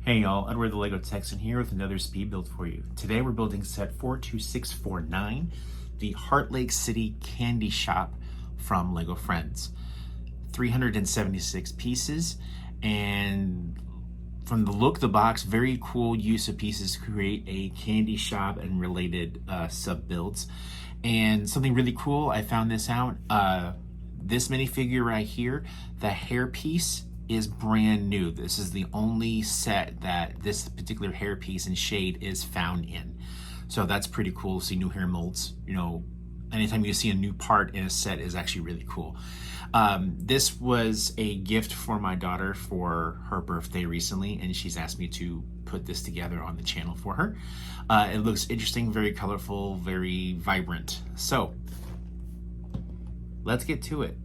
Hey y'all, Edward the Lego Texan here with another speed build for you. Today we're building set 42649, the Heartlake City Candy Shop from Lego Friends. 376 pieces, and from the look of the box, very cool use of pieces to create a candy shop and related sub builds. And something really cool, I found this out, this minifigure right here, the hair piece is brand new. This is the only set that this particular hair piece and shade is found in. So that's pretty cool to see new hair molds. You know, anytime you see a new part in a set is actually really cool. This was a gift for my daughter for her birthday recently, and she's asked me to put this together on the channel for her. It looks interesting, very colorful, very vibrant. So let's get to it.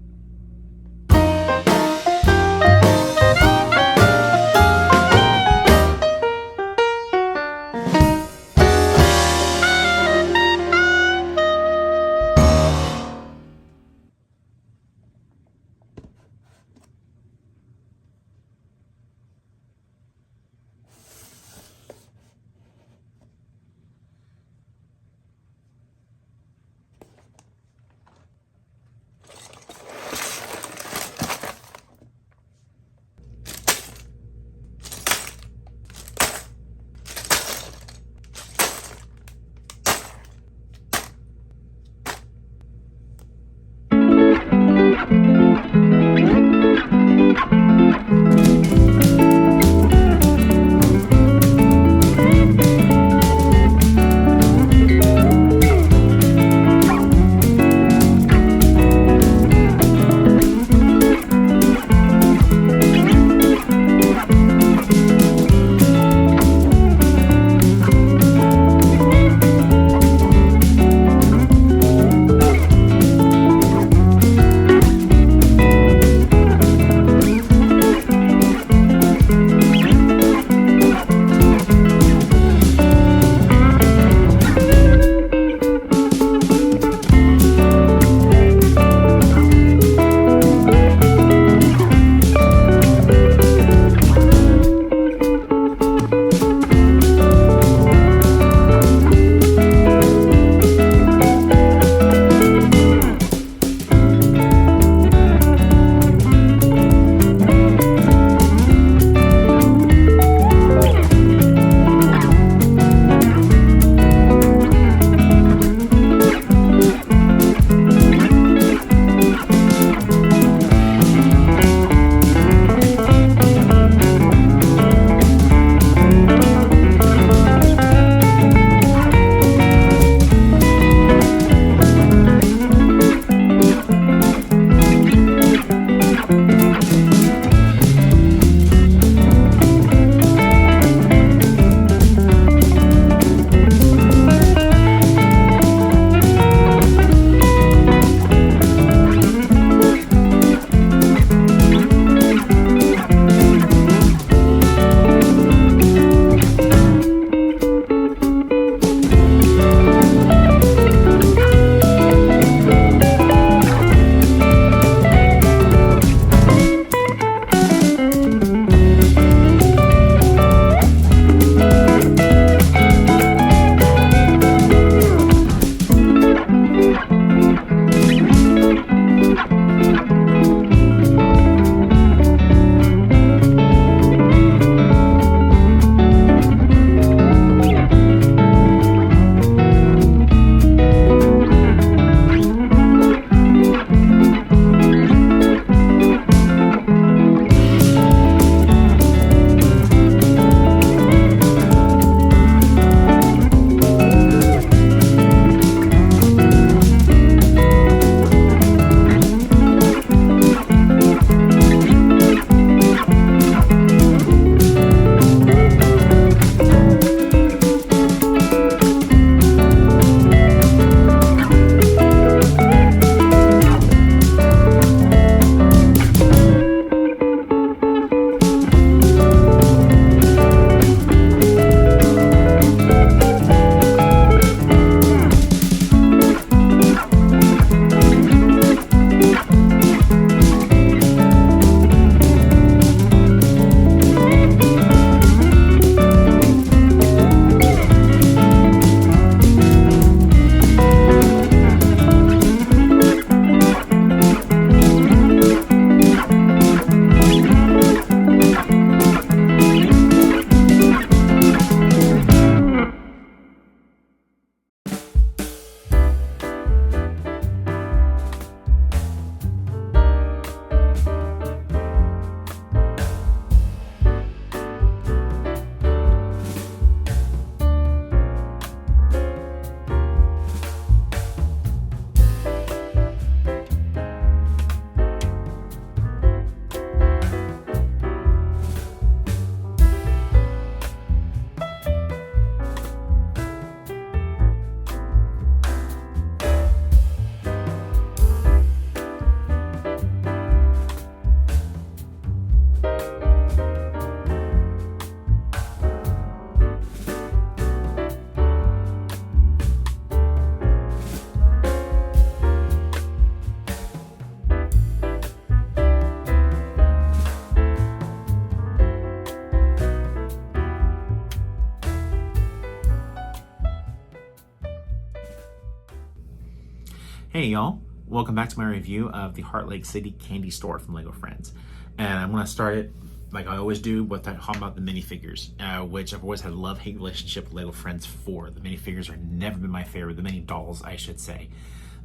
Hey y'all, welcome back to my review of the Heartlake City Candy Store from LEGO Friends. And I'm gonna start it like I always do with talking about the minifigures, which I've always had a love-hate relationship with LEGO Friends for. The minifigures are never been my favorite, the mini dolls I should say.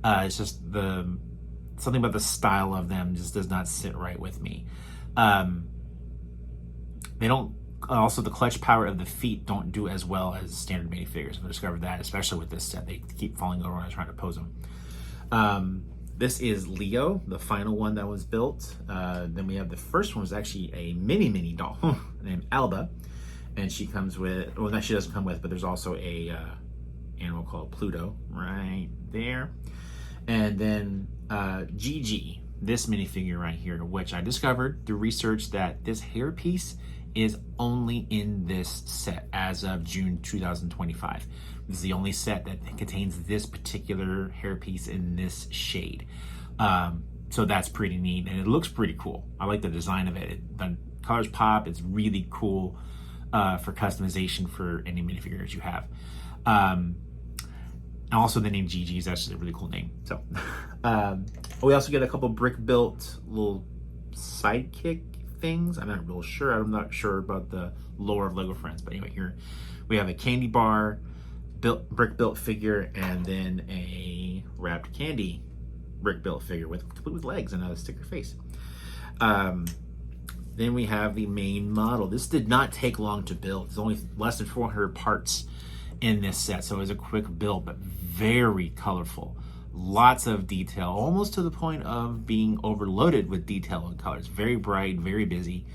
It's just something about the style of them just does not sit right with me. Also the clutch power of the feet don't do as well as standard minifigures. I've discovered that, especially with this set. They keep falling over when I try to pose them. This is Leo, the final one that was built. Then we have the first one was actually a mini doll named Alba, and she comes with, well, no, she doesn't come with, but there's also a animal called Pluto right there. And then Gigi, this minifigure right here, which I discovered through research that this hairpiece is only in this set as of June 2025. This is the only set that contains this particular hairpiece in this shade. So that's pretty neat, and it looks pretty cool. I like the design of it. The colors pop. It's really cool for customization for any minifigures you have. And also the name Gigi is actually a really cool name. So we also get a couple brick built little sidekick things. I'm not real sure. I'm not sure about the lore of LEGO Friends, but anyway, here we have a candy bar, brick built figure, and then a wrapped candy brick built figure complete with legs and a sticker face. Then we have the main model. This did not take long to build. There's only less than 400 parts in this set, so it was a quick build, but very colorful. Lots of detail, almost to the point of being overloaded with detail and colors. Very bright, very busy,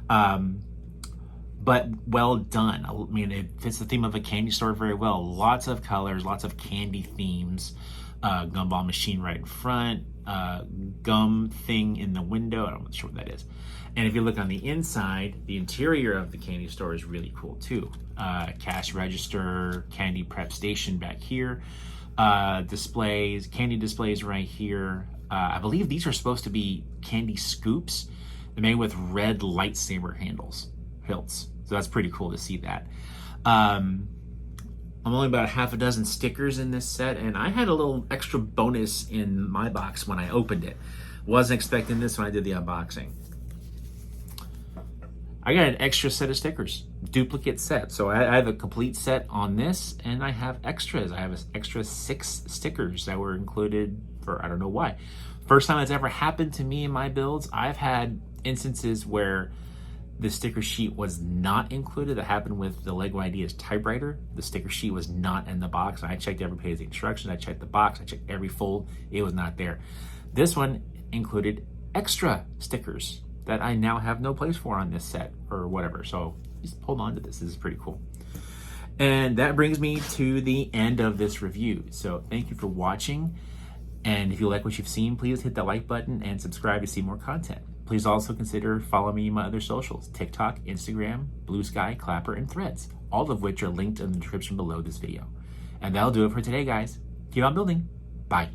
but well done. I mean, it fits the theme of a candy store very well. Lots of colors, lots of candy themes. Gumball machine right in front, gum thing in the window. I'm not sure what that is. And if you look on the inside, the interior of the candy store is really cool too. Cash register, candy prep station back here. Displays, candy displays right here. I believe these are supposed to be candy scoops. They're made with red lightsaber hilts. So that's pretty cool to see that. I'm only about half a dozen stickers in this set, and I had a little extra bonus in my box when I opened it. Wasn't expecting this when I did the unboxing. I got an extra set of stickers, duplicate set. So I have a complete set on this, and I have extras. I have an extra 6 stickers that were included for, I don't know why. First time it's ever happened to me in my builds. I've had instances where the sticker sheet was not included. That happened with the LEGO Ideas typewriter. The sticker sheet was not in the box. I checked every page of the instructions. I checked the box. I checked every fold. It was not there. This one included extra stickers that I now have no place for on this set or whatever. So just hold on to this. This is pretty cool. And that brings me to the end of this review. So thank you for watching. And if you like what you've seen, please hit the like button and subscribe to see more content. Please also consider following me on my other socials: TikTok, Instagram, Blue Sky, Clapper, and Threads, all of which are linked in the description below this video. And that'll do it for today, guys. Keep on building. Bye.